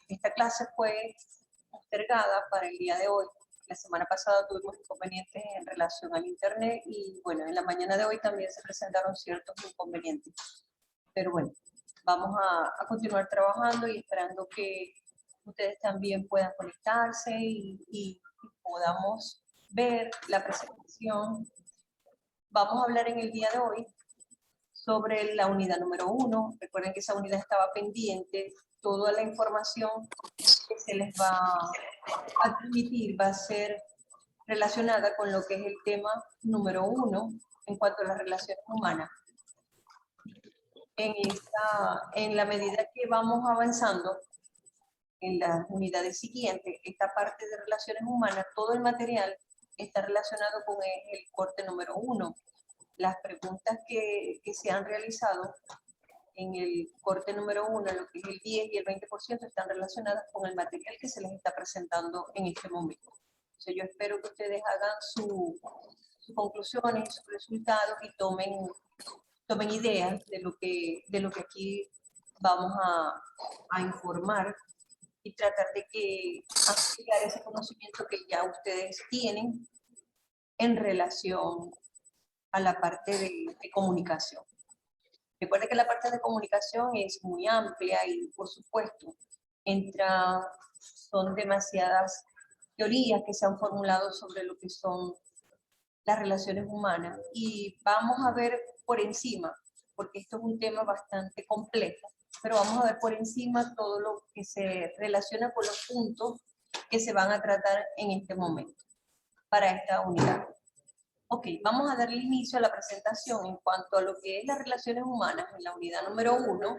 Esta clase fue postergada para el día de hoy. La semana pasada tuvimos inconvenientes en relación al internet y bueno, en la mañana de hoy también se presentaron ciertos inconvenientes. Pero bueno, vamos a continuar trabajando y esperando que ustedes también puedan conectarse y podamos ver la presentación. Vamos a hablar en el día de hoy sobre la unidad número 1. Recuerden que esa unidad estaba pendiente. Toda la información que se les va a transmitir va a ser relacionada con lo que es el tema número 1 en cuanto a las relaciones humanas. En la medida que vamos avanzando en las unidades siguientes, esta parte de relaciones humanas, todo el material está relacionado con el corte número 1. Las preguntas que se han realizado en el corte número 1, lo que es el 10 y el 20%, están relacionadas con el material que se les está presentando en este momento. Entonces, yo espero que ustedes hagan sus conclusiones, sus resultados y tomen ideas de lo que aquí vamos a informar y tratar de que ampliar ese conocimiento que ya ustedes tienen en relación a la parte de comunicación. Recuerden que la parte de comunicación es muy amplia y, por supuesto, son demasiadas teorías que se han formulado sobre lo que son las relaciones humanas y vamos a ver por encima, porque esto es un tema bastante complejo, pero vamos a ver por encima todo lo que se relaciona con los puntos que se van a tratar en este momento para esta unidad. Ok, vamos a darle inicio a la presentación en cuanto a lo que es las relaciones humanas en la unidad número 1.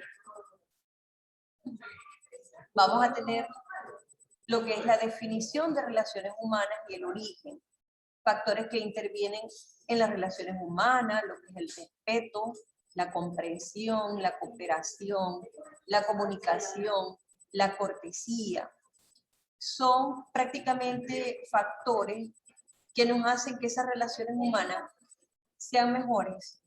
Vamos a tener lo que es la definición de relaciones humanas y el origen, factores que intervienen en las relaciones humanas, lo que es el respeto, la comprensión, la cooperación, la comunicación, la cortesía. Son prácticamente factores que nos hacen que esas relaciones humanas sean mejores,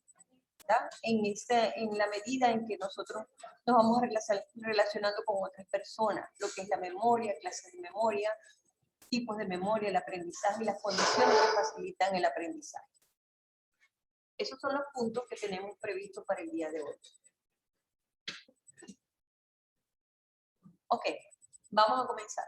¿verdad? En la medida en que nosotros nos vamos relacionando con otras personas, lo que es la memoria, clases de memoria, tipos de memoria, el aprendizaje y las condiciones que facilitan el aprendizaje. Esos son los puntos que tenemos previstos para el día de hoy. Ok, vamos a comenzar.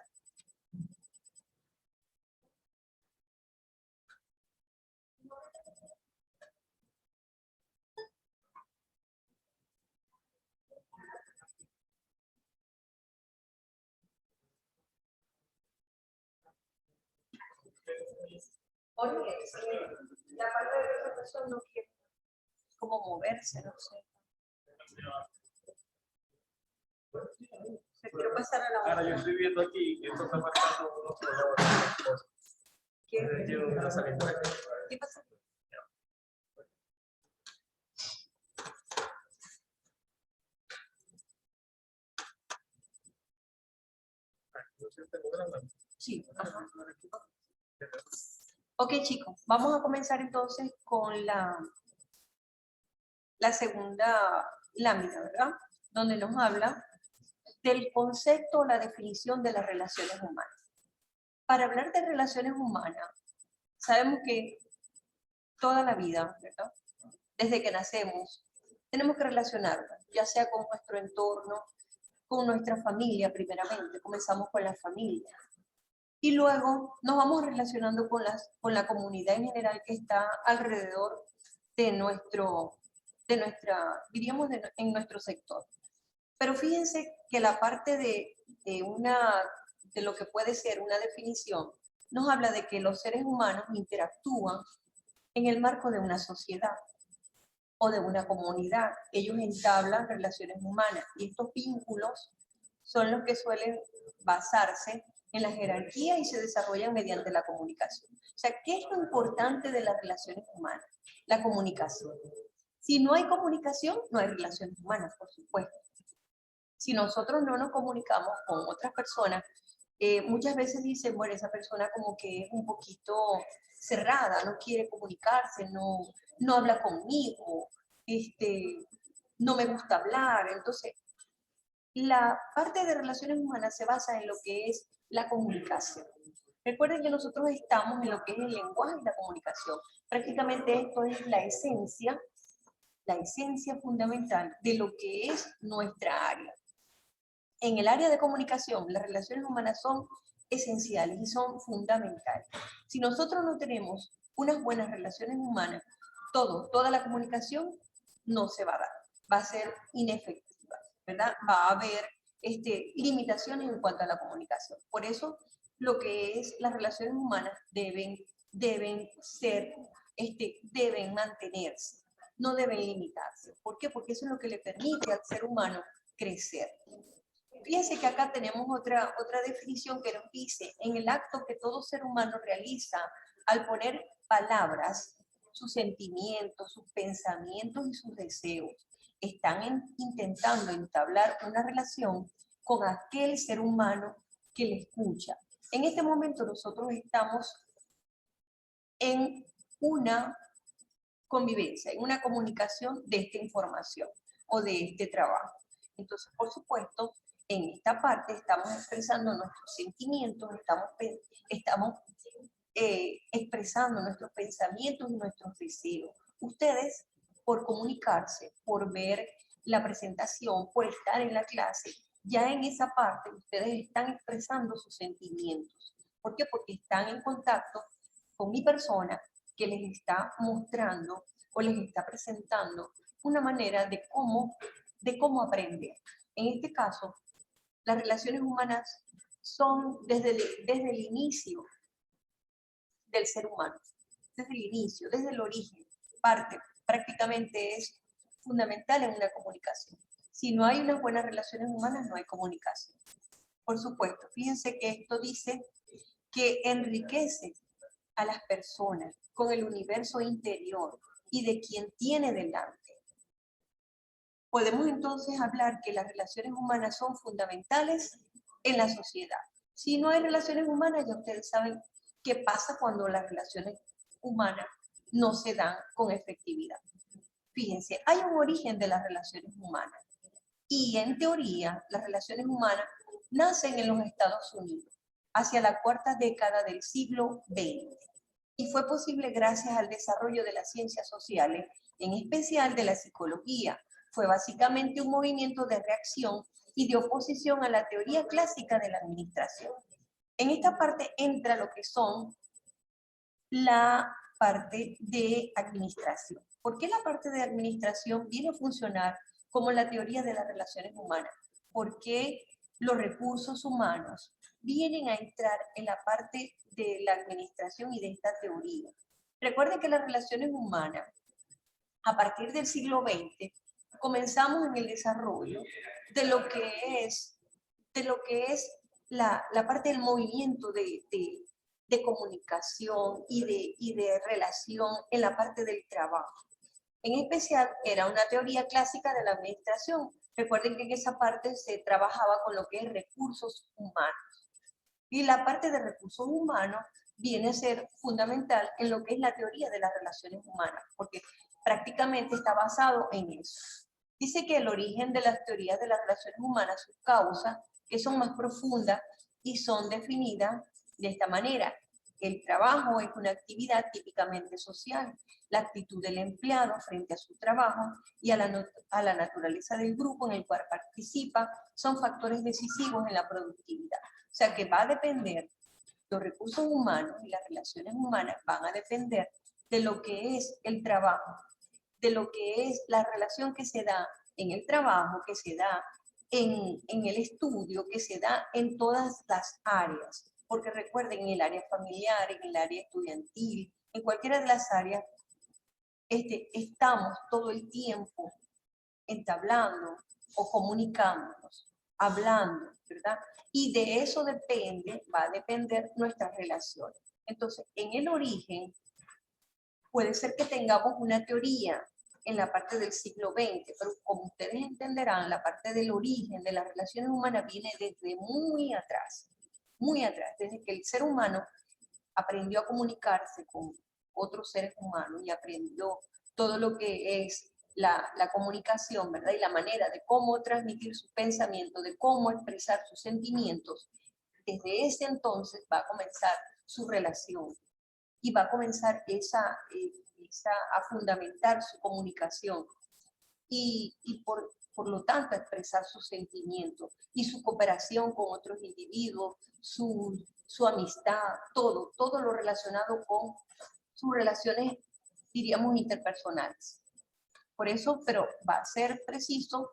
Oye, la parte de presentación no quiere como moverse, no sé. Quiero pasar a la otra. Ahora yo estoy viendo aquí que esto está marcando unos colores. ¿Qué pasa? Sí, ajá. Ok, chicos, vamos a comenzar entonces con la segunda lámina, ¿verdad? Donde nos habla del concepto o la definición de las relaciones humanas. Para hablar de relaciones humanas, sabemos que toda la vida, ¿verdad? Desde que nacemos, tenemos que relacionarnos, ya sea con nuestro entorno, con nuestra familia primeramente, comenzamos con la familia. Y luego nos vamos relacionando con la comunidad en general que está alrededor de en nuestro sector. Pero fíjense que la parte de lo que puede ser una definición, nos habla de que los seres humanos interactúan en el marco de una sociedad o de una comunidad. Ellos entablan relaciones humanas y estos vínculos son los que suelen basarse en la jerarquía y se desarrollan mediante la comunicación. O sea, ¿qué es lo importante de las relaciones humanas? La comunicación. Si no hay comunicación, no hay relaciones humanas, por supuesto. Si nosotros no nos comunicamos con otras personas, muchas veces dicen, bueno, esa persona como que es un poquito cerrada, no quiere comunicarse, no habla conmigo, no me gusta hablar. Entonces, La parte de relaciones humanas se basa en lo que es la comunicación. Recuerden que nosotros estamos en lo que es el lenguaje y la comunicación. Prácticamente esto es la esencia fundamental de lo que es nuestra área. En el área de comunicación, las relaciones humanas son esenciales y son fundamentales. Si nosotros no tenemos unas buenas relaciones humanas, toda la comunicación no se va a dar, va a ser inefectiva, ¿verdad? Va a haber limitaciones en cuanto a la comunicación. Por eso, lo que es las relaciones humanas deben mantenerse, no deben limitarse. ¿Por qué? Porque eso es lo que le permite al ser humano crecer. Fíjense que acá tenemos otra definición que nos dice, en el acto que todo ser humano realiza al poner palabras, sus sentimientos, sus pensamientos y sus deseos, están intentando entablar una relación con aquel ser humano que le escucha. En este momento nosotros estamos en una convivencia, en una comunicación de esta información o de este trabajo. Entonces, por supuesto, en esta parte estamos expresando nuestros sentimientos, estamos expresando nuestros pensamientos y nuestros deseos. Ustedes, por comunicarse, por ver la presentación, por estar en la clase, ya en esa parte ustedes están expresando sus sentimientos. ¿Por qué? Porque están en contacto con mi persona que les está mostrando o les está presentando una manera de cómo aprender. En este caso, las relaciones humanas son desde el inicio del ser humano, desde el inicio, desde el origen, prácticamente es fundamental en una comunicación. Si no hay unas buenas relaciones humanas, no hay comunicación. Por supuesto, fíjense que esto dice que enriquece a las personas con el universo interior y de quien tiene delante. Podemos entonces hablar que las relaciones humanas son fundamentales en la sociedad. Si no hay relaciones humanas, ya ustedes saben qué pasa cuando las relaciones humanas no se dan con efectividad. Fíjense, hay un origen de las relaciones humanas y en teoría las relaciones humanas nacen en los Estados Unidos hacia la cuarta década del siglo XX y fue posible gracias al desarrollo de las ciencias sociales, en especial de la psicología. Fue básicamente un movimiento de reacción y de oposición a la teoría clásica de la administración. En esta parte entra lo que son la parte de administración. ¿Por qué la parte de administración viene a funcionar como la teoría de las relaciones humanas? Porque los recursos humanos vienen a entrar en la parte de la administración y de esta teoría. Recuerden que las relaciones humanas, a partir del siglo XX, comenzamos en el desarrollo de lo que es la parte del movimiento de comunicación y de relación en la parte del trabajo. En especial, era una teoría clásica de la administración. Recuerden que en esa parte se trabajaba con lo que es recursos humanos. Y la parte de recursos humanos viene a ser fundamental en lo que es la teoría de las relaciones humanas, porque prácticamente está basado en eso. Dice que el origen de las teorías de las relaciones humanas, sus causas, que son más profundas y son definidas de esta manera. El trabajo es una actividad típicamente social. La actitud del empleado frente a su trabajo y a la naturaleza del grupo en el cual participa son factores decisivos en la productividad. O sea que va a depender, los recursos humanos y las relaciones humanas van a depender de lo que es el trabajo, de lo que es la relación que se da en el trabajo, que se da en el estudio, que se da en todas las áreas. Porque recuerden, en el área familiar, en el área estudiantil, en cualquiera de las áreas, estamos todo el tiempo entablando o comunicándonos, hablando, ¿verdad? Y de eso va a depender nuestras relaciones. Entonces, en el origen, puede ser que tengamos una teoría en la parte del siglo XX, pero como ustedes entenderán, la parte del origen de las relaciones humanas viene desde muy atrás, desde que el ser humano aprendió a comunicarse con otros seres humanos y aprendió todo lo que es la comunicación, ¿verdad? Y la manera de cómo transmitir su pensamiento, de cómo expresar sus sentimientos, desde ese entonces va a comenzar su relación y va a comenzar a fundamentar su comunicación y por lo tanto a expresar sus sentimientos y su cooperación con otros individuos, su amistad, todo lo relacionado con sus relaciones, diríamos, interpersonales. Por eso, pero va a ser preciso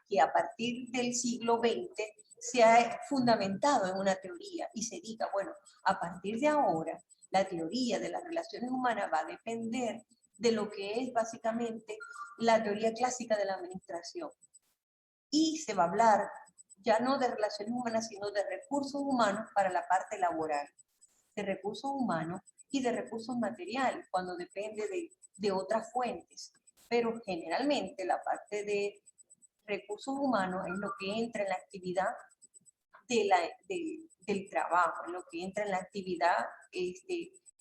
que a partir del siglo XX se ha fundamentado en una teoría y se diga, bueno, a partir de ahora, la teoría de las relaciones humanas va a depender de lo que es básicamente la teoría clásica de la administración. Y se va a hablar ya no de relaciones humanas, sino de recursos humanos para la parte laboral, de recursos humanos y de recursos materiales, cuando depende de otras fuentes. Pero generalmente la parte de recursos humanos es lo que entra en la actividad del trabajo, en lo que entra en la actividad,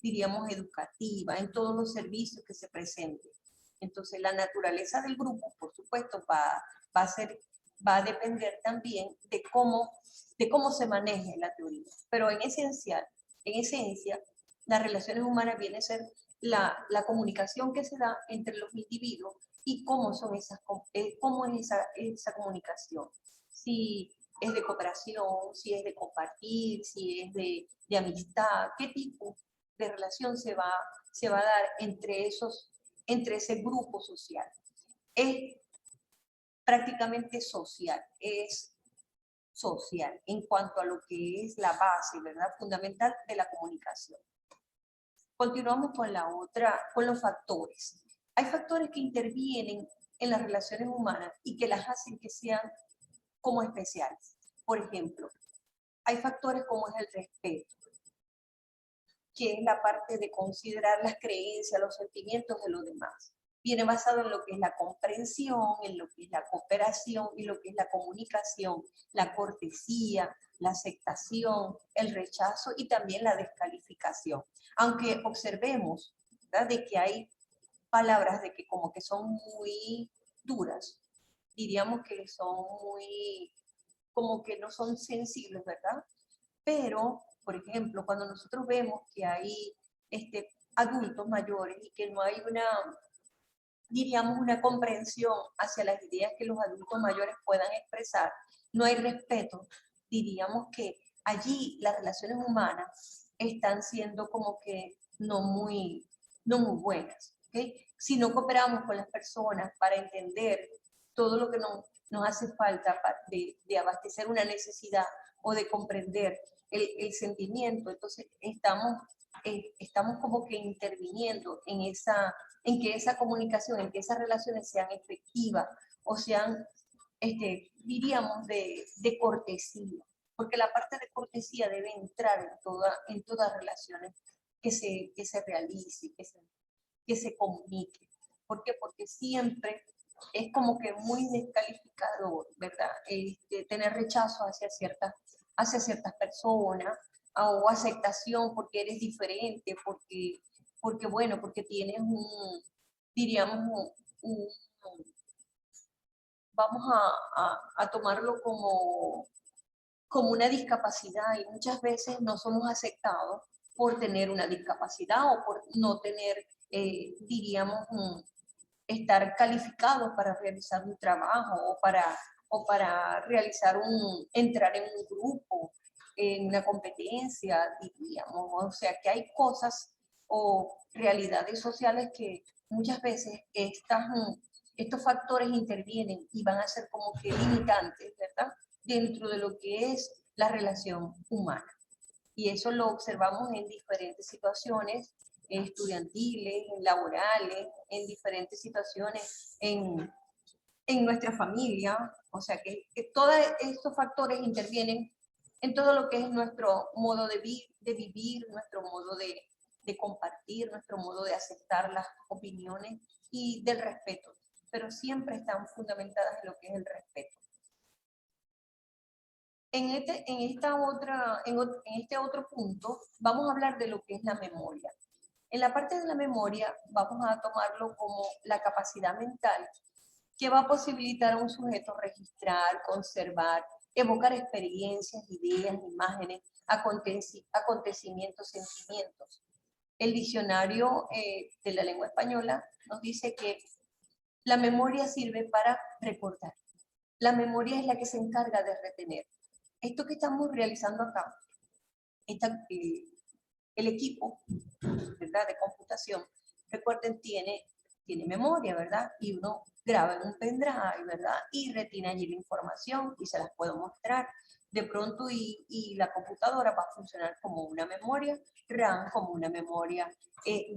diríamos, educativa, en todos los servicios que se presenten. Entonces, la naturaleza del grupo, por supuesto, va a depender también de cómo se maneje la teoría. Pero en esencia, las relaciones humanas viene a ser la comunicación que se da entre los individuos y cómo es esa comunicación. Si es de cooperación, si es de compartir, si es de amistad, qué tipo de relación se va a dar entre ese grupo social. Es prácticamente social, es social en cuanto a lo que es la base, ¿verdad? Fundamental de la comunicación. Continuamos con los factores. Hay factores que intervienen en las relaciones humanas y que las hacen que sean como especiales. Por ejemplo, hay factores como es el respeto, que es la parte de considerar las creencias, los sentimientos de los demás. Viene basado en lo que es la comprensión, en lo que es la cooperación y lo que es la comunicación, la cortesía, la aceptación, el rechazo y también la descalificación. Aunque observemos, ¿verdad?, de que hay palabras de que como que son muy duras, diríamos que son muy, como que no son sensibles, ¿verdad? Pero, por ejemplo, cuando nosotros vemos que hay adultos mayores y que no hay diríamos, una comprensión hacia las ideas que los adultos mayores puedan expresar, no hay respeto, diríamos que allí las relaciones humanas están siendo como que no muy buenas, ¿okay? Si no cooperamos con las personas para entender todo lo que nos hace falta de abastecer una necesidad o de comprender el sentimiento, entonces estamos como que interviniendo en que esa comunicación, en que esas relaciones sean efectivas o sean, diríamos, de cortesía, porque la parte de cortesía debe entrar en todas relaciones que se realice, que se comunique. ¿Por qué? Porque siempre es como que muy descalificador, ¿verdad? Tener rechazo hacia ciertas personas o aceptación porque eres diferente, porque tienes diríamos, vamos a tomarlo como una discapacidad y muchas veces no somos aceptados por tener una discapacidad o por no tener, diríamos, estar calificados para realizar un trabajo o para entrar en un grupo, en una competencia, diríamos. O sea, que hay cosas o realidades sociales que muchas veces estos factores intervienen y van a ser como que limitantes, ¿verdad?, dentro de lo que es la relación humana. Y eso lo observamos en diferentes situaciones estudiantiles, laborales, en diferentes situaciones en nuestra familia. O sea que todos estos factores intervienen en todo lo que es nuestro modo de vivir, nuestro modo de compartir, nuestro modo de aceptar las opiniones y del respeto, pero siempre están fundamentadas en lo que es el respeto. En este otro punto vamos a hablar de lo que es la memoria. En la parte de la memoria vamos a tomarlo como la capacidad mental que va a posibilitar a un sujeto registrar, conservar, evocar experiencias, ideas, imágenes, acontecimientos, sentimientos. El diccionario de la lengua española nos dice que la memoria sirve para recordar. La memoria es la que se encarga de retener. Esto que estamos realizando acá, el equipo, ¿verdad?, de computación, recuerden, tiene memoria, ¿verdad? Y uno graba en un pendrive, ¿verdad? Y retiene allí la información y se las puedo mostrar. De pronto y la computadora va a funcionar como una memoria RAM, como una memoria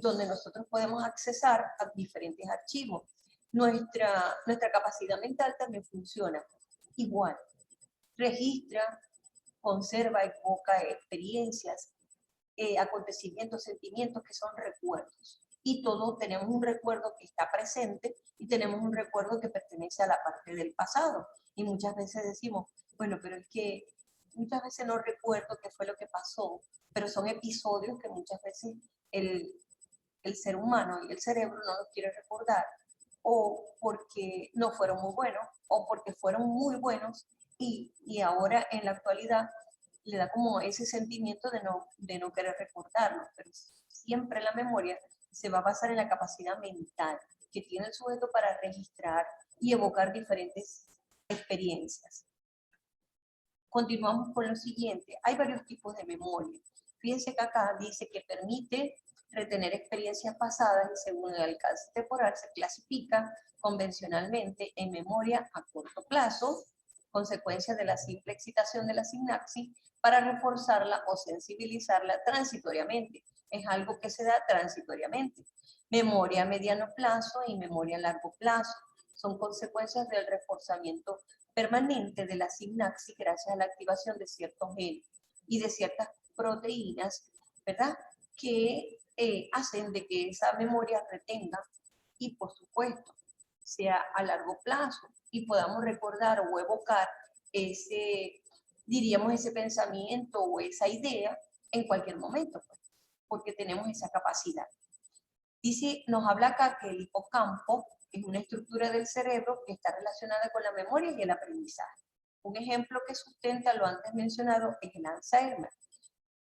donde nosotros podemos accesar a diferentes archivos. Nuestra capacidad mental también funciona igual. Registra, conserva, evoca experiencias, acontecimientos, sentimientos que son recuerdos. Y todos tenemos un recuerdo que está presente y tenemos un recuerdo que pertenece a la parte del pasado. Y muchas veces decimos, bueno, pero es que muchas veces no recuerdo qué fue lo que pasó, pero son episodios que muchas veces el ser humano y el cerebro no los quiere recordar, o porque no fueron muy buenos, o porque fueron muy buenos y ahora en la actualidad le da como ese sentimiento de no querer recordarlo, pero siempre la memoria se va a basar en la capacidad mental que tiene el sujeto para registrar y evocar diferentes experiencias. Continuamos con lo siguiente. Hay varios tipos de memoria. Fíjense que acá dice que permite retener experiencias pasadas y según el alcance temporal se clasifica convencionalmente en memoria a corto plazo, consecuencia de la simple excitación de la sinapsis, para reforzarla o sensibilizarla transitoriamente. Es algo que se da transitoriamente. Memoria a mediano plazo y memoria a largo plazo son consecuencias del reforzamiento permanente de la sinapsis gracias a la activación de ciertos genes y de ciertas proteínas, ¿verdad?, que hacen de que esa memoria retenga y, por supuesto, sea a largo plazo y podamos recordar o evocar ese, diríamos, ese pensamiento o esa idea en cualquier momento, pues, porque tenemos esa capacidad. Dice, nos habla acá que el hipocampo es una estructura del cerebro que está relacionada con la memoria y el aprendizaje. Un ejemplo que sustenta lo antes mencionado es el Alzheimer.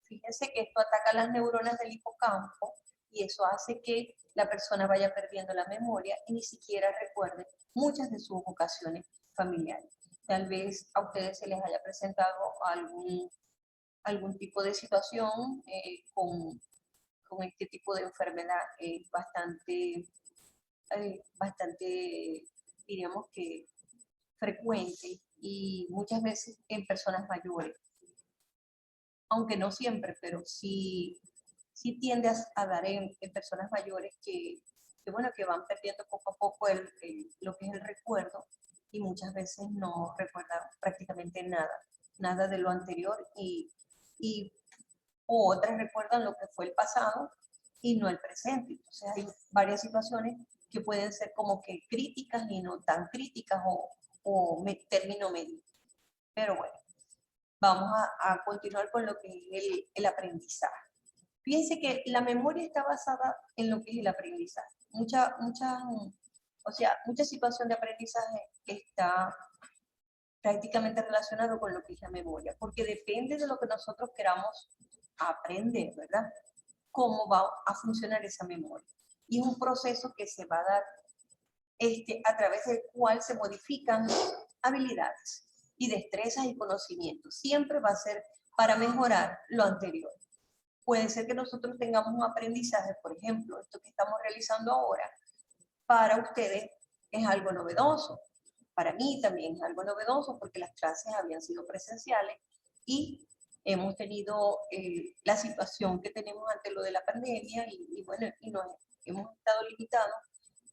Fíjense que esto ataca las neuronas del hipocampo y eso hace que la persona vaya perdiendo la memoria y ni siquiera recuerde muchas de sus ocasiones familiares. Tal vez a ustedes se les haya presentado algún tipo de situación con este tipo de enfermedad bastante, diríamos que frecuente y muchas veces en personas mayores. Aunque no siempre, pero sí tiende a dar en personas mayores bueno, que van perdiendo poco a poco lo que es el recuerdo y muchas veces no recuerdan prácticamente nada de lo anterior o otras recuerdan lo que fue el pasado y no el presente. Entonces hay varias situaciones que pueden ser como que críticas y no tan críticas o término medio. Pero bueno, vamos a continuar con lo que es el aprendizaje. Fíjense que la memoria está basada en lo que es el aprendizaje. Mucha situación de aprendizaje está prácticamente relacionado con lo que es la memoria, porque depende de lo que nosotros queramos aprender, ¿verdad? Cómo va a funcionar esa memoria. Y es un proceso que se va a dar a través del cual se modifican habilidades y destrezas y conocimientos. Siempre va a ser para mejorar lo anterior. Puede ser que nosotros tengamos un aprendizaje, por ejemplo, esto que estamos realizando ahora, para ustedes es algo novedoso. Para mí también es algo novedoso porque las clases habían sido presenciales y hemos tenido la situación que tenemos ante lo de la pandemia y bueno, y nos hemos estado limitados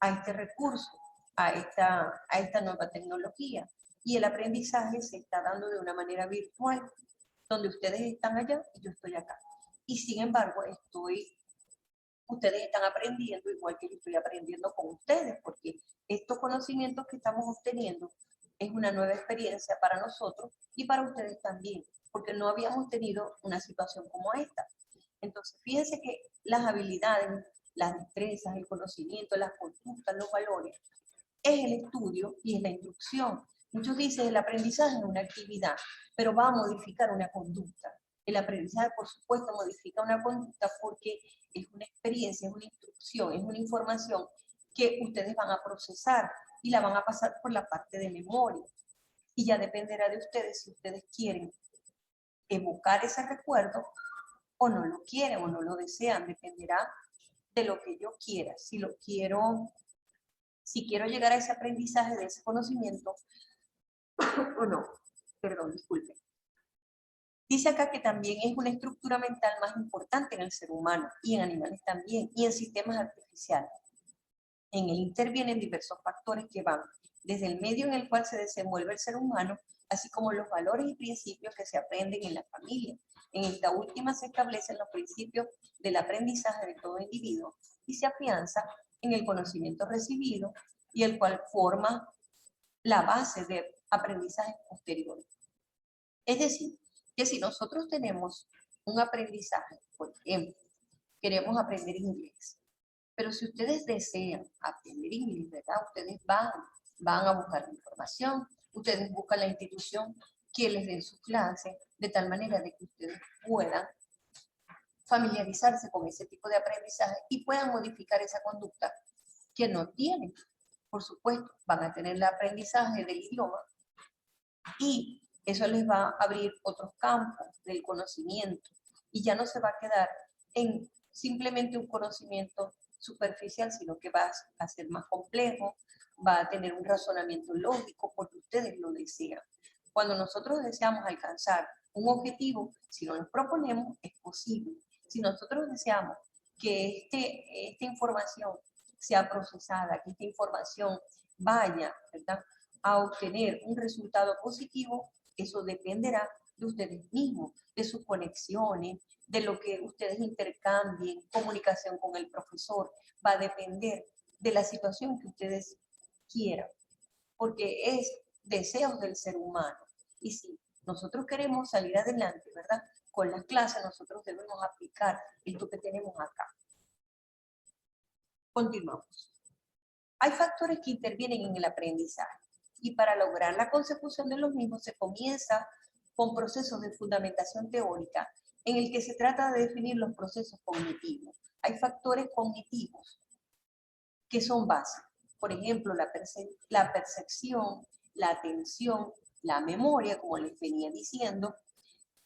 a este recurso, a esta nueva tecnología. Y el aprendizaje se está dando de una manera virtual, donde ustedes están allá y yo estoy acá. Y sin embargo, ustedes están aprendiendo igual que yo estoy aprendiendo con ustedes, porque estos conocimientos que estamos obteniendo es una nueva experiencia para nosotros y para ustedes también, porque no habíamos tenido una situación como esta. Entonces, fíjense que las habilidades, las destrezas, el conocimiento, las conductas, los valores, es el estudio y es la instrucción. Muchos dicen el aprendizaje es una actividad, pero va a modificar una conducta. El aprendizaje, por supuesto, modifica una conducta porque es una experiencia, es una instrucción, es una información que ustedes van a procesar y la van a pasar por la parte de memoria. Y ya dependerá de ustedes si ustedes quieren evocar ese recuerdo o no lo quieren o no lo desean. Dependerá de lo que yo quiera. Si quiero llegar a ese aprendizaje, de ese conocimiento o no. Perdón, disculpe. Dice acá que también es una estructura mental más importante en el ser humano y en animales también y en sistemas artificiales. En él intervienen diversos factores que van desde el medio en el cual se desenvuelve el ser humano, así como los valores y principios que se aprenden en la familia. En esta última se establecen los principios del aprendizaje de todo individuo y se afianza en el conocimiento recibido y el cual forma la base de aprendizaje posterior. Es decir, que si nosotros tenemos un aprendizaje, por ejemplo, queremos aprender inglés, pero si ustedes desean aprender inglés, ¿verdad? Ustedes van a buscar información, ustedes buscan la institución que les dé su clase, de tal manera de que ustedes puedan familiarizarse con ese tipo de aprendizaje y puedan modificar esa conducta que no tienen. Por supuesto, van a tener el aprendizaje del idioma y eso les va a abrir otros campos del conocimiento y ya no se va a quedar en simplemente un conocimiento superficial, sino que va a ser más complejo, va a tener un razonamiento lógico porque ustedes lo desean. Cuando nosotros deseamos alcanzar un objetivo, si nos lo proponemos, es posible. Si nosotros deseamos que esta información sea procesada, que esta información vaya, ¿verdad?, a obtener un resultado positivo, eso dependerá de ustedes mismos, de sus conexiones, de lo que ustedes intercambien, comunicación con el profesor, va a depender de la situación que ustedes quieran, porque es deseos del ser humano. Y si nosotros queremos salir adelante, ¿verdad?, con las clases, nosotros debemos aplicar esto que tenemos acá. Continuamos. Hay factores que intervienen en el aprendizaje y para lograr la consecución de los mismos se comienza con procesos de fundamentación teórica en el que se trata de definir los procesos cognitivos. Hay factores cognitivos que son básicos. Por ejemplo, la percepción, la atención, la memoria, como les venía diciendo,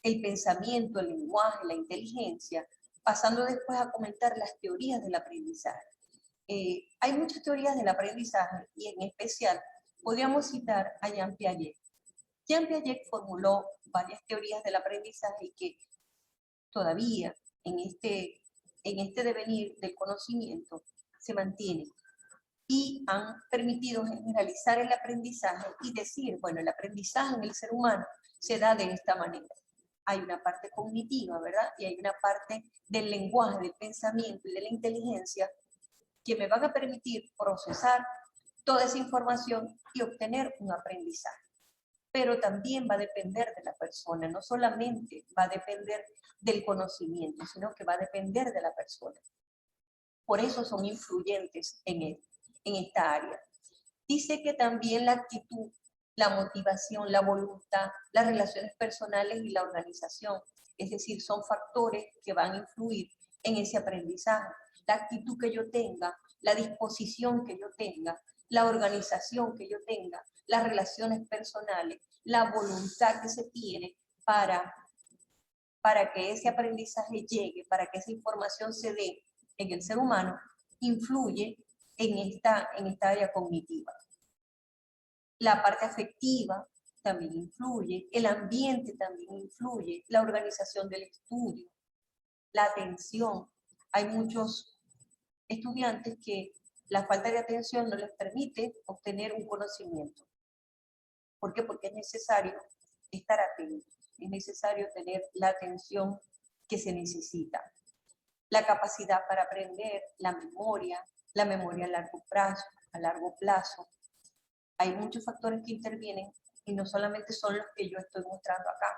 el pensamiento, el lenguaje, la inteligencia, pasando después a comentar las teorías del aprendizaje. Hay muchas teorías del aprendizaje y en especial podríamos citar a Jean Piaget. Jean Piaget formuló varias teorías del aprendizaje y que todavía en este devenir del conocimiento se mantienen y han permitido generalizar el aprendizaje y decir, bueno, el aprendizaje en el ser humano se da de esta manera. Hay una parte cognitiva, ¿verdad? Y hay una parte del lenguaje, del pensamiento y de la inteligencia que me van a permitir procesar toda esa información y obtener un aprendizaje. Pero también va a depender de la persona, no solamente va a depender del conocimiento, sino que va a depender de la persona. Por eso son influyentes en esta área. Dice que también la actitud, la motivación, la voluntad, las relaciones personales y la organización, es decir, son factores que van a influir en ese aprendizaje. La actitud que yo tenga, la disposición que yo tenga, la organización que yo tenga, las relaciones personales, la voluntad que se tiene para que ese aprendizaje llegue, para que esa información se dé en el ser humano, influye en esta área cognitiva. La parte afectiva también influye, el ambiente también influye, la organización del estudio, la atención. Hay muchos estudiantes que la falta de atención no les permite obtener un conocimiento. ¿Por qué? Porque es necesario estar atento, es necesario tener la atención que se necesita. La capacidad para aprender, la memoria a largo plazo. Hay muchos factores que intervienen y no solamente son los que yo estoy mostrando acá.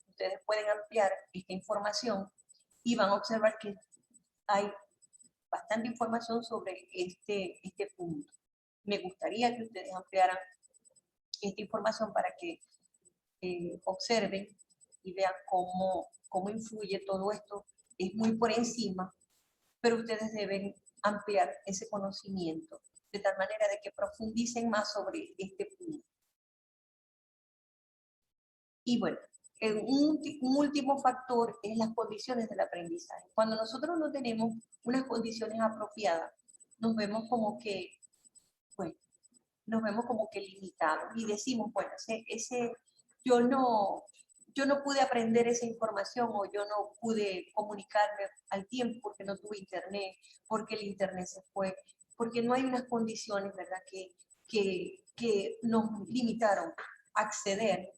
Ustedes pueden ampliar esta información y van a observar que hay bastante información sobre este punto. Me gustaría que ustedes ampliaran esta información para que observen y vean cómo influye todo esto. Es muy por encima, pero ustedes deben ampliar ese conocimiento de tal manera de que profundicen más sobre este punto. Y bueno, un último factor es las condiciones del aprendizaje. Cuando nosotros no tenemos unas condiciones apropiadas, nos vemos como que, bueno, nos vemos como que limitados y decimos, bueno, yo no pude aprender esa información o yo no pude comunicarme al tiempo porque no tuve internet, porque el internet se fue, porque no hay unas condiciones, ¿verdad?, que nos limitaron a acceder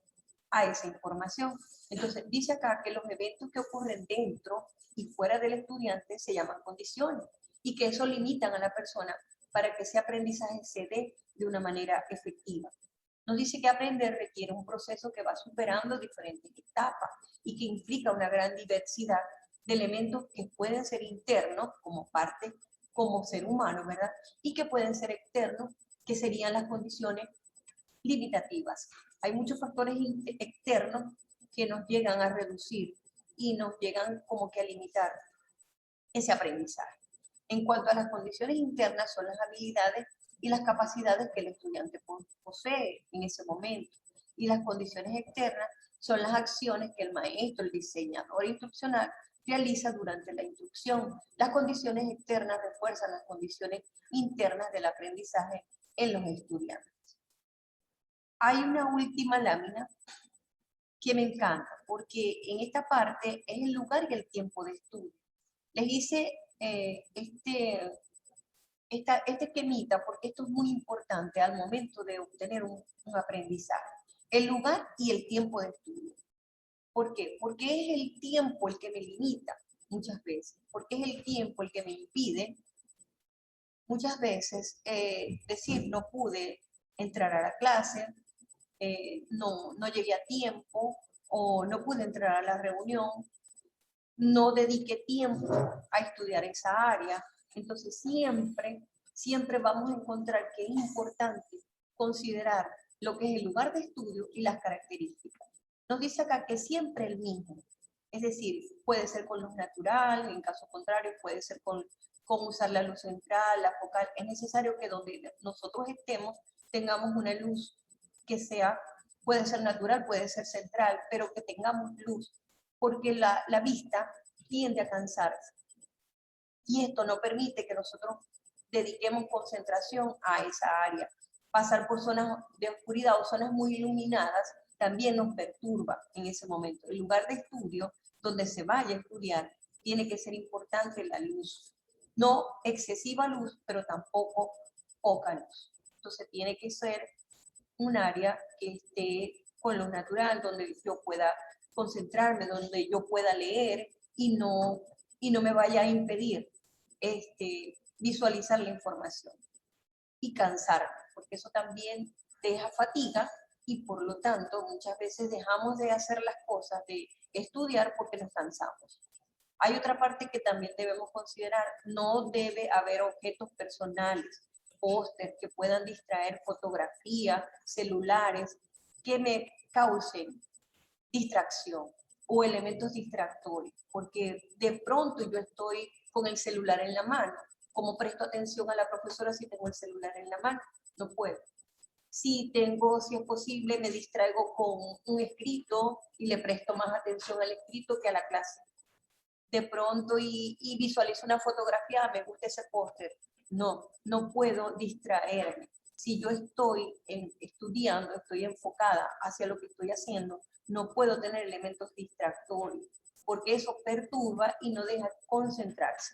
a esa información. Entonces, dice acá que los eventos que ocurren dentro y fuera del estudiante se llaman condiciones y que eso limitan a la persona para que ese aprendizaje se dé de una manera efectiva. Nos dice que aprender requiere un proceso que va superando diferentes etapas y que implica una gran diversidad de elementos que pueden ser internos como parte, como ser humano, ¿verdad? Y que pueden ser externos, que serían las condiciones limitativas. Hay muchos factores externos que nos llegan a reducir y nos llegan como que a limitar ese aprendizaje. En cuanto a las condiciones internas, son las habilidades y las capacidades que el estudiante posee en ese momento. Y las condiciones externas son las acciones que el maestro, el diseñador instruccional, realiza durante la instrucción. Las condiciones externas refuerzan las condiciones internas del aprendizaje en los estudiantes. Hay una última lámina que me encanta, porque en esta parte es el lugar y el tiempo de estudio. Les hice este esquemita porque esto es muy importante al momento de obtener un aprendizaje. El lugar y el tiempo de estudio. ¿Por qué? Porque es el tiempo el que me limita muchas veces, porque es el tiempo el que me impide muchas veces decir no pude entrar a la clase, no llegué a tiempo o no pude entrar a la reunión, no dediqué tiempo a estudiar esa área. Entonces siempre vamos a encontrar que es importante considerar lo que es el lugar de estudio y las características. Nos dice acá que siempre el mismo, es decir, puede ser con luz natural, en caso contrario puede ser con usar la luz central, la focal. Es necesario que donde nosotros estemos tengamos una luz que sea, puede ser natural, puede ser central, pero que tengamos luz, porque la vista tiende a cansarse. Y esto no permite que nosotros dediquemos concentración a esa área. Pasar por zonas de oscuridad o zonas muy iluminadas también nos perturba en ese momento. El lugar de estudio donde se vaya a estudiar tiene que ser importante la luz. No excesiva luz, pero tampoco poca luz. Entonces tiene que ser un área que esté con luz natural, donde yo pueda concentrarme, donde yo pueda leer y no me vaya a impedir visualizar la información y cansarme, porque eso también deja fatiga y por lo tanto muchas veces dejamos de hacer las cosas, de estudiar porque nos cansamos. Hay otra parte que también debemos considerar, no debe haber objetos personales, póster que puedan distraer, fotografía, celulares, que me causen distracción o elementos distractores, porque de pronto yo estoy con el celular en la mano. ¿Cómo presto atención a la profesora si tengo el celular en la mano? No puedo. Si es posible, me distraigo con un escrito y le presto más atención al escrito que a la clase. De pronto y visualizo una fotografía, me gusta ese póster. No puedo distraerme. Si yo estoy estudiando, estoy enfocada hacia lo que estoy haciendo, no puedo tener elementos distractorios, porque eso perturba y no deja concentrarse.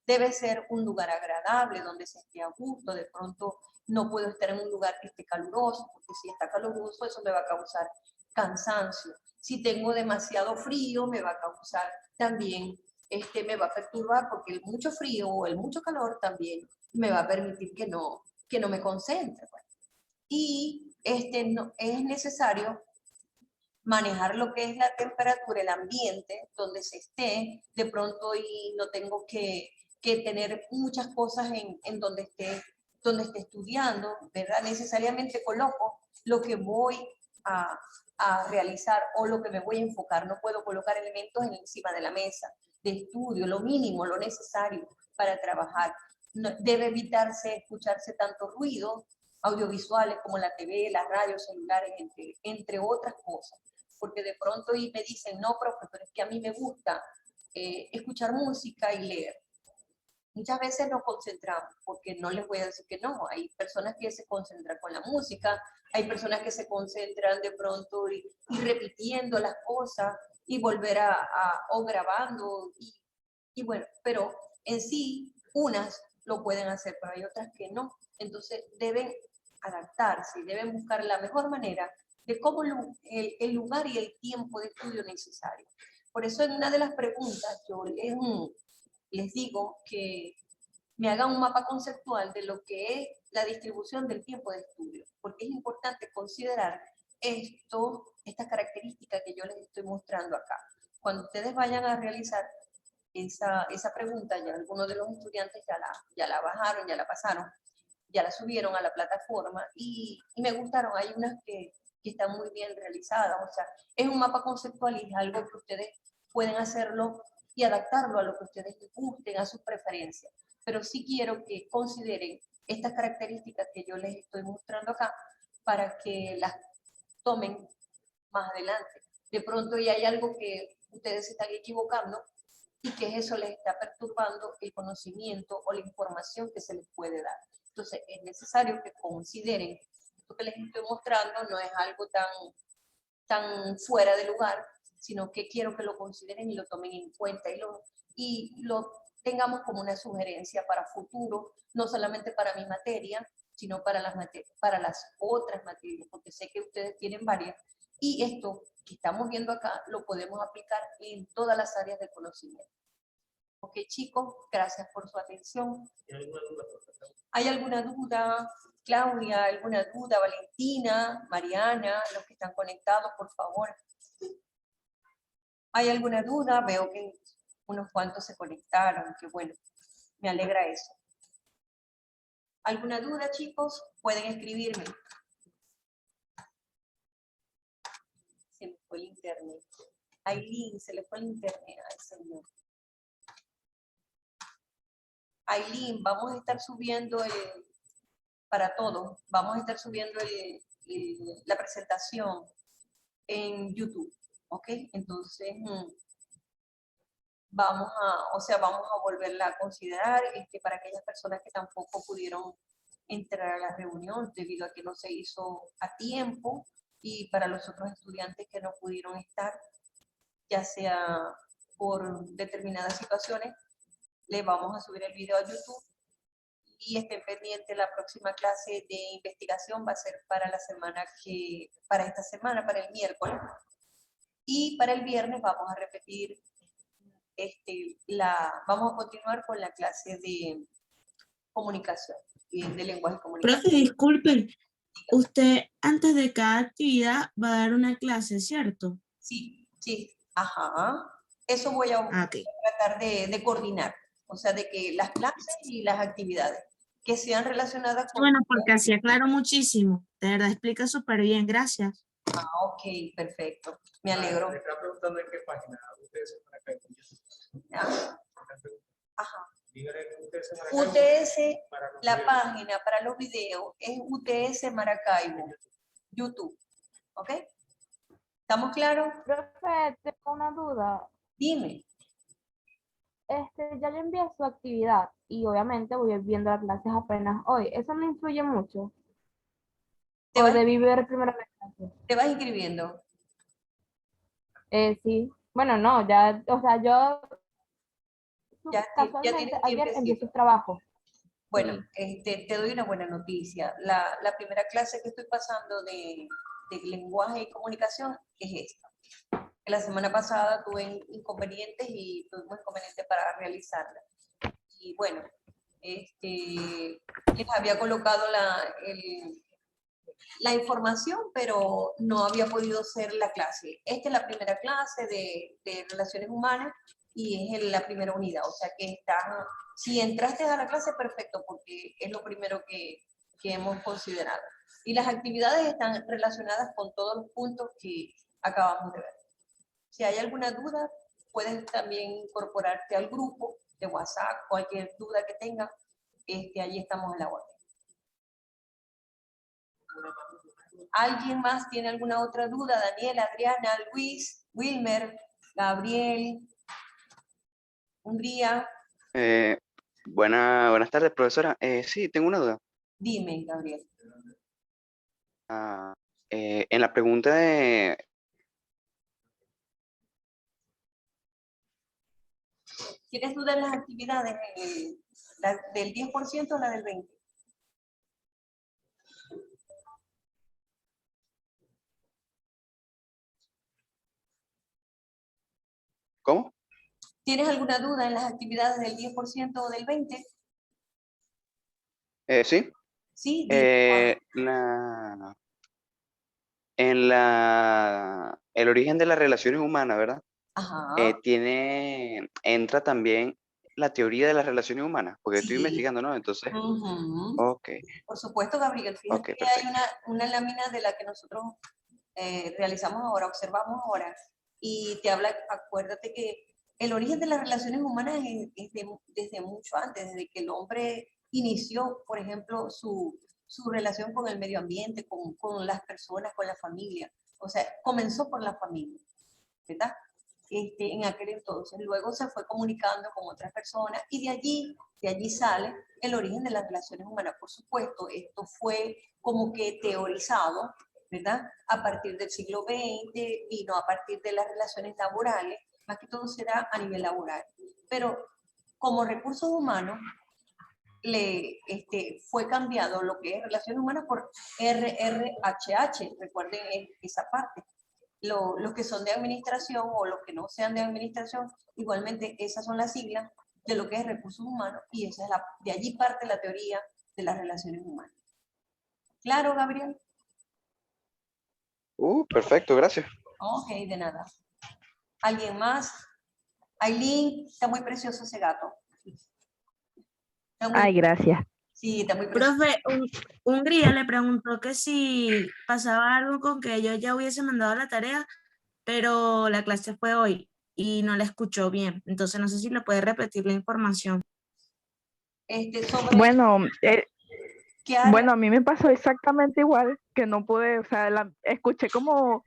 Debe ser un lugar agradable, donde se esté a gusto. De pronto no puedo estar en un lugar que esté caluroso, porque si está caluroso eso me va a causar cansancio. Si tengo demasiado frío, me va a causar también, me va a perturbar, porque el mucho frío o el mucho calor también me va a permitir que no me concentre. Pues. Y no, es necesario manejar lo que es la temperatura, el ambiente donde se esté, de pronto y no tengo que tener muchas cosas en donde esté estudiando, ¿verdad? Necesariamente coloco lo que voy a, a realizar o lo que me voy a enfocar. No puedo colocar elementos encima de la mesa de estudio, lo mínimo, lo necesario para trabajar. No, debe evitarse escucharse tanto ruido audiovisuales como la TV, las radios, celulares, entre otras cosas. Porque de pronto y me dicen, no, profe, pero es que a mí me gusta escuchar música y leer. Muchas veces nos concentramos, porque no les voy a decir que no, hay personas que se concentran con la música, hay personas que se concentran de pronto y repitiendo las cosas y volver o grabando, y bueno, pero en sí unas lo pueden hacer, pero hay otras que no. Entonces deben adaptarse, deben buscar la mejor manera de cómo el lugar y el tiempo de estudio necesario. Por eso en una de las preguntas yo les digo que me hagan un mapa conceptual de lo que es la distribución del tiempo de estudio, porque es importante considerar estas características que yo les estoy mostrando acá. Cuando ustedes vayan a realizar esa pregunta, ya algunos de los estudiantes ya la bajaron, ya la pasaron, ya la subieron a la plataforma y me gustaron. Hay unas que están muy bien realizadas, o sea, es un mapa conceptual y es algo que ustedes pueden hacerlo y adaptarlo a lo que ustedes les gusten, a sus preferencias. Pero sí quiero que consideren estas características que yo les estoy mostrando acá para que las tomen más adelante. De pronto ya hay algo que ustedes se están equivocando y que eso les está perturbando el conocimiento o la información que se les puede dar. Entonces, es necesario que consideren esto que les estoy mostrando, no es algo tan fuera de lugar, sino que quiero que lo consideren y lo tomen en cuenta y lo tengamos como una sugerencia para futuro, no solamente para mi materia, sino para las otras materias, porque sé que ustedes tienen varias, y esto que estamos viendo acá lo podemos aplicar en todas las áreas de conocimiento. Ok, chicos, gracias por su atención. ¿Hay alguna duda? Claudia, ¿alguna duda? Valentina, Mariana, los que están conectados, por favor. ¿Hay alguna duda? Veo que unos cuantos se conectaron, que bueno, me alegra eso. ¿Alguna duda, chicos? Pueden escribirme. Se me fue el internet. Aileen, se le fue el internet. Ay, señor. Aileen, vamos a estar subiendo para todos, vamos a estar subiendo la presentación en YouTube, ¿ok? Entonces, vamos a volverla a considerar para aquellas personas que tampoco pudieron entrar a la reunión debido a que no se hizo a tiempo, y para los otros estudiantes que no pudieron estar, ya sea por determinadas situaciones, le vamos a subir el video a YouTube. Y estén pendientes, la próxima clase de investigación va a ser para esta semana, para el miércoles. Y para el viernes vamos a repetir, vamos a continuar con la clase de comunicación, de lenguaje y comunicación. Profe, disculpe, usted antes de cada actividad va a dar una clase, ¿cierto? Sí, ajá. Eso voy a tratar de coordinar, o sea, de que las clases y las actividades que sean relacionadas con... Bueno, porque así aclaro muchísimo. De verdad, explica súper bien, gracias. Ah, ok, perfecto. Me alegro. Me está preguntando en qué página UTS Maracaibo. Ajá. Dígale UTS Maracaibo. UTS, la página para los videos es UTS Maracaibo, YouTube. ¿Ok? ¿Estamos claros? Profe, tengo una duda. Dime. Ya yo envié su actividad y obviamente voy viendo las clases apenas hoy. ¿Eso no influye mucho? ¿O debí ver primero la clase? ¿Te vas inscribiendo? Sí. Bueno, no, ya, o sea, yo casualmente ayer envié sus trabajos. Bueno, te doy una buena noticia. La primera clase que estoy pasando de lenguaje y comunicación es esta. La semana pasada tuve inconvenientes y tuvimos inconvenientes para realizarla. Y bueno, les había colocado la información, pero no había podido ser la clase. Esta es la primera clase de Relaciones Humanas y es la primera unidad. O sea que si entraste a la clase, perfecto, porque es lo primero que hemos considerado. Y las actividades están relacionadas con todos los puntos que acabamos de ver. Si hay alguna duda, puedes también incorporarte al grupo de WhatsApp, cualquier duda que tengas, allí estamos en la orden. ¿Alguien más tiene alguna otra duda? Daniel, Adriana, Luis, Wilmer, Gabriel, Hungría. Buenas tardes, profesora. Sí, tengo una duda. Dime, Gabriel. En la pregunta de... ¿Tienes duda en las actividades? ¿La del 10% o la del 20%? ¿Cómo? ¿Tienes alguna duda en las actividades del 10% o del 20%? Sí. Sí, dime. El origen de las relaciones humanas, ¿verdad? Ajá. Entra también la teoría de las relaciones humanas, porque estoy Sí. investigando, ¿no? Entonces, Ujú. ok. Por supuesto, Gabriel. Fíjate Ok, que hay perfecto. una lámina de la que nosotros realizamos ahora, observamos ahora, y te habla, acuérdate que el origen de las relaciones humanas es desde mucho antes, desde que el hombre inició, por ejemplo, su relación con el medio ambiente, con las personas, con la familia. O sea, comenzó por la familia, ¿verdad? En aquel entonces. Luego se fue comunicando con otras personas y de allí sale el origen de las relaciones humanas. Por supuesto, esto fue como que teorizado, ¿verdad? A partir del siglo XX, vino a partir de las relaciones laborales, más que todo será a nivel laboral. Pero como recursos humanos, fue cambiado lo que es relaciones humanas por RRHH, recuerden esa parte. Los que son de administración o los que no sean de administración, igualmente esas son las siglas de lo que es recursos humanos y de allí parte la teoría de las relaciones humanas. ¿Claro, Gabriel? Perfecto, gracias. Ok, de nada. ¿Alguien más? Aileen, está muy precioso ese gato. Ay, gracias. Sí, está muy precioso. Profe, Hungría le preguntó que si pasaba algo con que yo ya hubiese mandado la tarea, pero la clase fue hoy y no la escuchó bien. Entonces no sé si le puede repetir la información. Sobre Bueno, ¿qué a mí me pasó exactamente igual, que no pude, o sea, escuché como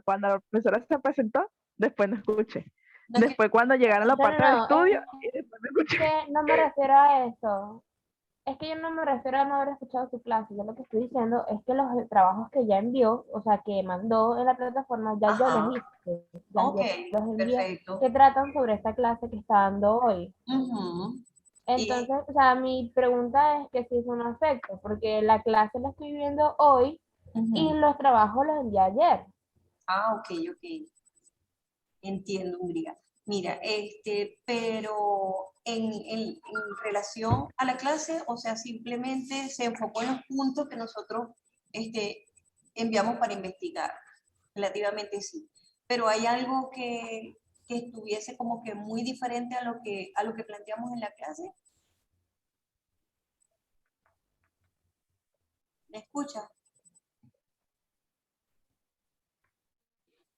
cuando la profesora se presentó, después no escuché. no es que- Después cuando llegaron a la parte del estudio, y después no escuché. Que no me refiero a eso. Es que yo no me refiero a no haber escuchado su clase. Yo lo que estoy diciendo es que los trabajos que ya envió, o sea, que mandó en la plataforma, ya yo Ajá. los hice. Ya Ok, yo los envié, perfecto. que tratan sobre esta clase que está dando hoy. Ujú. Entonces, o sea, mi pregunta es que si es un afecto, porque la clase la estoy viendo hoy y Ujú. los trabajos los envié ayer. Ok. Entiendo, Hungría. Mira, pero en relación a la clase, o sea, simplemente se enfocó en los puntos que nosotros enviamos para investigar. Relativamente sí. Pero hay algo que estuviese como que muy diferente a lo que planteamos en la clase. ¿Me escuchas?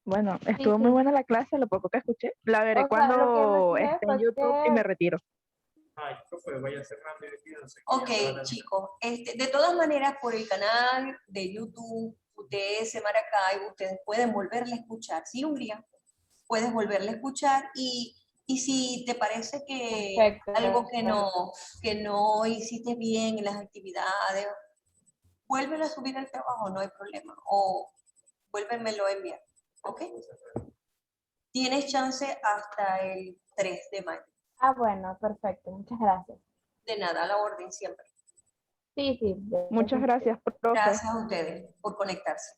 Bueno, Sí, estuvo muy sí. buena la clase, lo poco que escuché. La veré O sea, lo que me cuando fijé esté en fue YouTube y que me retiro. Ay, profe, vaya cerrando y despídanse. Ok, chicos. De todas maneras, por el canal de YouTube, UTS Maracay, ustedes pueden volverle a escuchar. Sí, Hungría, puedes volverle a escuchar y si te parece que perfecto. algo que no hiciste bien en las actividades, vuélvelo a subir al trabajo, no hay problema. O vuélvemelo a enviar. ¿Ok? Tienes chance hasta el 3 de mayo. Ah, bueno, perfecto. Muchas gracias. De nada, a la orden siempre. Sí, sí. Muchas gracias, profe. Gracias a ustedes por conectarse.